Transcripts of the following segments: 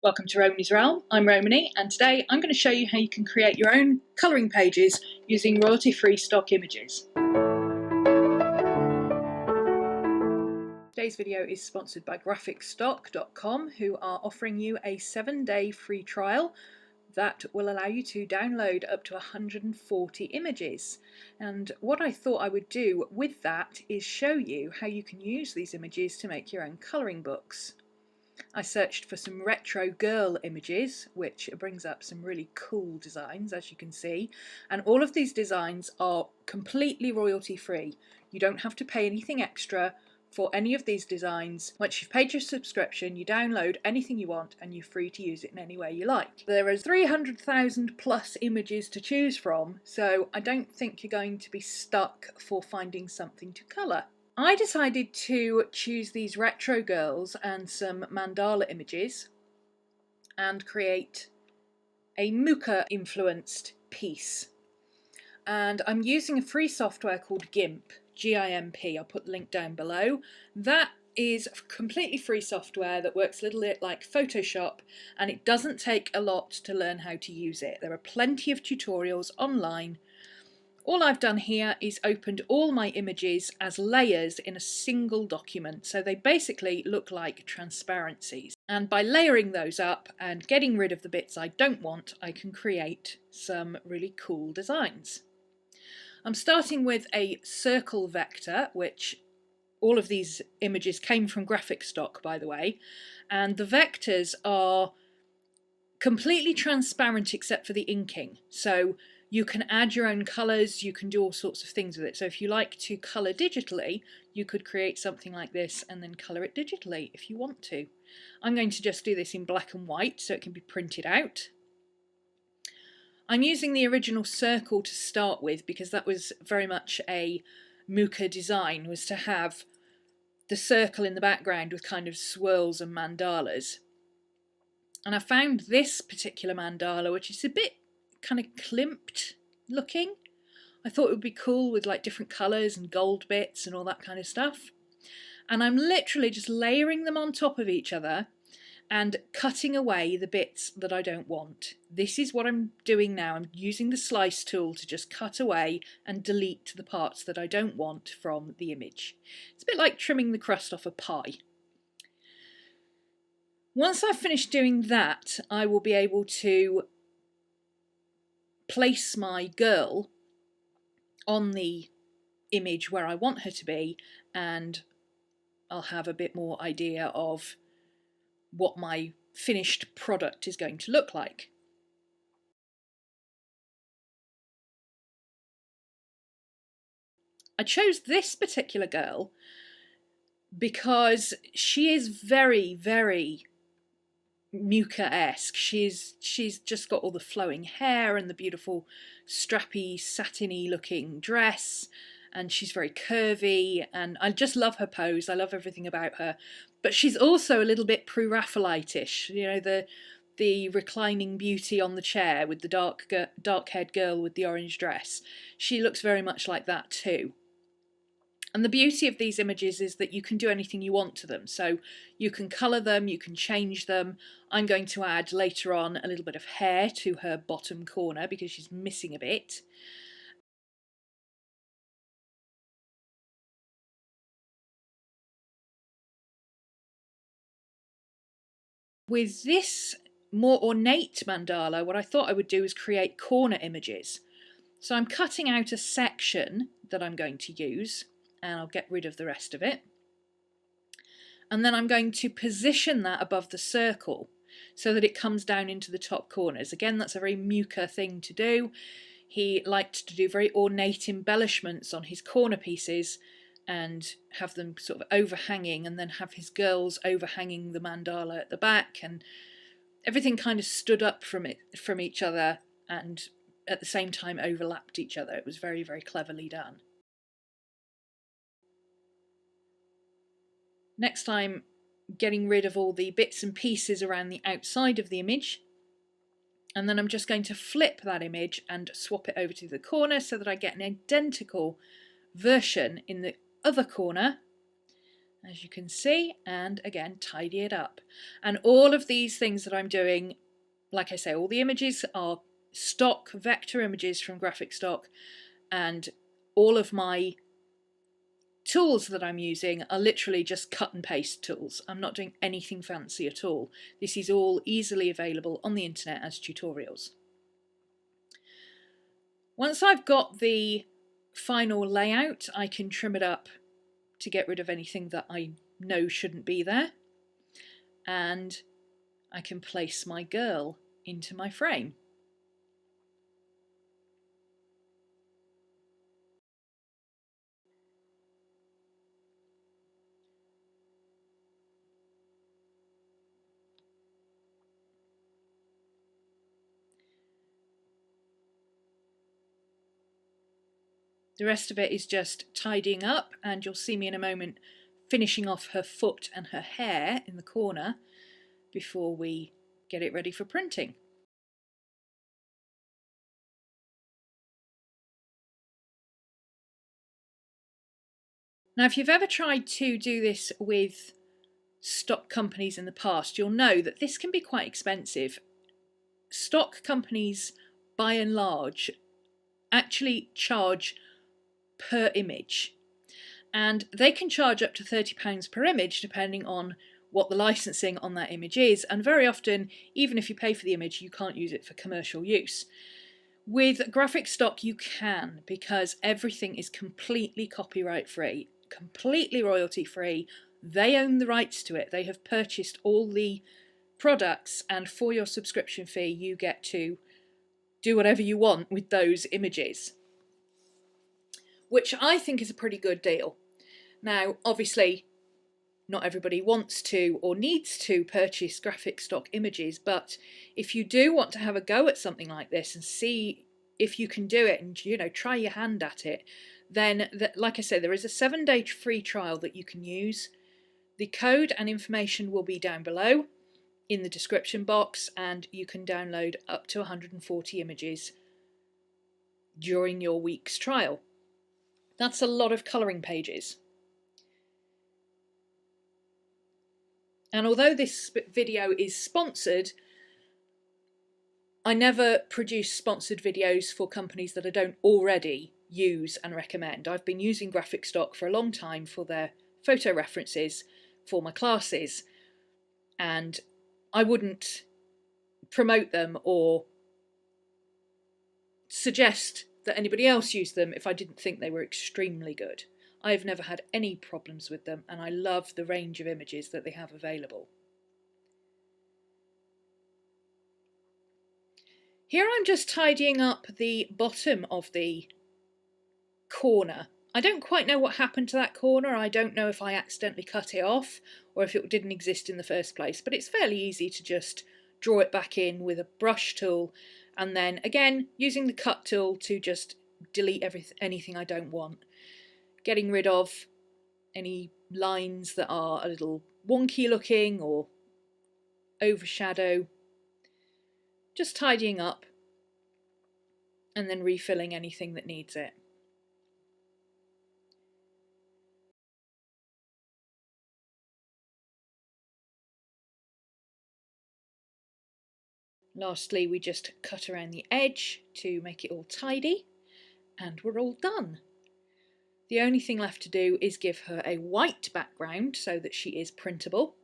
Welcome to Rhomany's Realm. I'm Rhomany, and today I'm going to show you how you can create your own colouring pages using royalty-free stock images. Today's video is sponsored by graphicstock.com, who are offering you a 7-day free trial that will allow you to download up to 140 images. And what I thought I would do with that is show you how you can use these images to make your own colouring books. I searched for some retro girl images, which brings up some really cool designs, as you can see, and all of these designs are completely royalty free. You don't have to pay anything extra for any of these designs. Once you've paid your subscription, you download anything you want and you're free to use it in any way you like. There are 300,000 plus images to choose from, so I don't think you're going to be stuck for finding something to colour. I decided to choose these retro girls and some mandala images and create a Mucha influenced piece. And I'm using a free software called GIMP, G-I-M-P. I'll put the link down below. That is completely free software that works a little bit like Photoshop, and it doesn't take a lot to learn how to use it. There are plenty of tutorials online. All I've done here is opened all my images as layers in a single document, so they basically look like transparencies. And by layering those up and getting rid of the bits I don't want, I can create some really cool designs. I'm starting with a circle vector, which all of these images came from Graphicstock, by the way, and the vectors are completely transparent except for the inking. So you can add your own colours, you can do all sorts of things with it. So if you like to colour digitally, you could create something like this and then colour it digitally if you want to. I'm going to just do this in black and white so it can be printed out. I'm using the original circle to start with because that was very much a Mucha design, was to have the circle in the background with kind of swirls and mandalas. And I found this particular mandala, which is a bit kind of klimped looking. I thought it would be cool with like different colours and gold bits and all that kind of stuff. And I'm literally just layering them on top of each other and cutting away the bits that I don't want. This is what I'm doing now. I'm using the slice tool to just cut away and delete the parts that I don't want from the image. It's a bit like trimming the crust off a pie. Once I've finished doing that, I will be able to place my girl on the image where I want her to be, and I'll have a bit more idea of what my finished product is going to look like. I chose this particular girl because she is very, very Mucha-esque. She's just got all the flowing hair and the beautiful strappy satiny looking dress, and she's very curvy, and I just love her pose. I love everything about her, but she's also a little bit Pre-Raphaelite-ish, you know, the reclining beauty on the chair with the dark-haired girl with the orange dress. She looks very much like that too. And the beauty of these images is that you can do anything you want to them. So you can colour them, you can change them. I'm going to add later on a little bit of hair to her bottom corner because she's missing a bit. With this more ornate mandala, what I thought I would do is create corner images. So I'm cutting out a section that I'm going to use, and I'll get rid of the rest of it. And then I'm going to position that above the circle so that it comes down into the top corners. Again, that's a very Mucha thing to do. He liked to do very ornate embellishments on his corner pieces and have them sort of overhanging, and then have his girls overhanging the mandala at the back, and everything kind of stood up from each other and at the same time overlapped each other. It was very, very cleverly done. Next, I'm getting rid of all the bits and pieces around the outside of the image, and then I'm just going to flip that image and swap it over to the corner so that I get an identical version in the other corner. as you can see, and again tidy it up. And all of these things that I'm doing, like I say, all the images are stock vector images from Graphic Stock, and all of my tools that I'm using are literally just cut and paste tools. I'm not doing anything fancy at all. This is all easily available on the internet as tutorials. Once I've got the final layout, I can trim it up to get rid of anything that I know shouldn't be there, and I can place my girl into my frame. The rest of it is just tidying up, and you'll see me in a moment finishing off her foot and her hair in the corner before we get it ready for printing. Now, if you've ever tried to do this with stock companies in the past, you'll know that this can be quite expensive. Stock companies, by and large, actually charge per image, and they can charge up to £30 per image depending on what the licensing on that image is, and very often, even if you pay for the image, you can't use it for commercial use. With Graphic Stock you can, because everything is completely copyright free, completely royalty free. They own the rights to it. They have purchased all the products, and for your subscription fee you get to do whatever you want with those images, which I think is a pretty good deal. Now, obviously, not everybody wants to or needs to purchase Graphic Stock images, but if you do want to have a go at something like this and see if you can do it and, you know, try your hand at it, then, like I said, there is a 7-day free trial that you can use. The code and information will be down below in the description box, and you can download up to 140 images during your week's trial. That's a lot of colouring pages. And although this video is sponsored, I never produce sponsored videos for companies that I don't already use and recommend. I've been using Graphic Stock for a long time for their photo references for my classes, and I wouldn't promote them or suggest that anybody else use them if I didn't think they were extremely good. I've never had any problems with them, and I love the range of images that they have available. Here I'm just tidying up the bottom of the corner. I don't quite know what happened to that corner. I don't know if I accidentally cut it off or if it didn't exist in the first place, but it's fairly easy to just draw it back in with a brush tool, and then again using the cut tool to just delete anything I don't want, getting rid of any lines that are a little wonky looking or overshadow, just tidying up and then refilling anything that needs it. Lastly, we just cut around the edge to make it all tidy, and we're all done. The only thing left to do is give her a white background so that she is printable.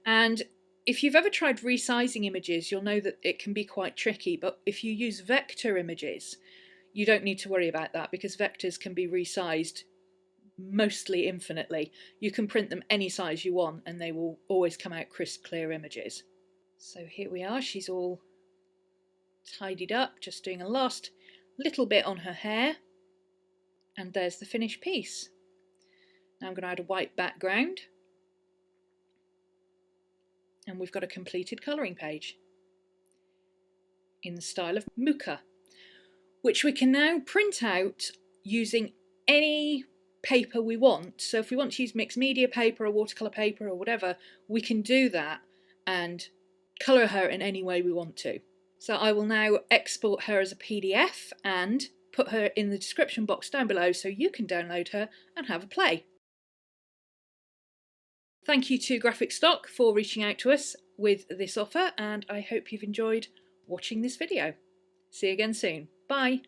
And if you've ever tried resizing images, you'll know that it can be quite tricky, but if you use vector images, you don't need to worry about that, because vectors can be resized mostly infinitely. You can print them any size you want and they will always come out crisp, clear images. So here we are, she's all tidied up, just doing a last little bit on her hair, and there's the finished piece. Now I'm going to add a white background, and we've got a completed colouring page in the style of Mucha, which we can now print out using any paper we want. So if we want to use mixed media paper or watercolour paper or whatever, we can do that and colour her in any way we want to. So I will now export her as a PDF and put her in the description box down below so you can download her and have a play. Thank you to Graphic Stock for reaching out to us with this offer, and I hope you've enjoyed watching this video. See you again soon. Bye.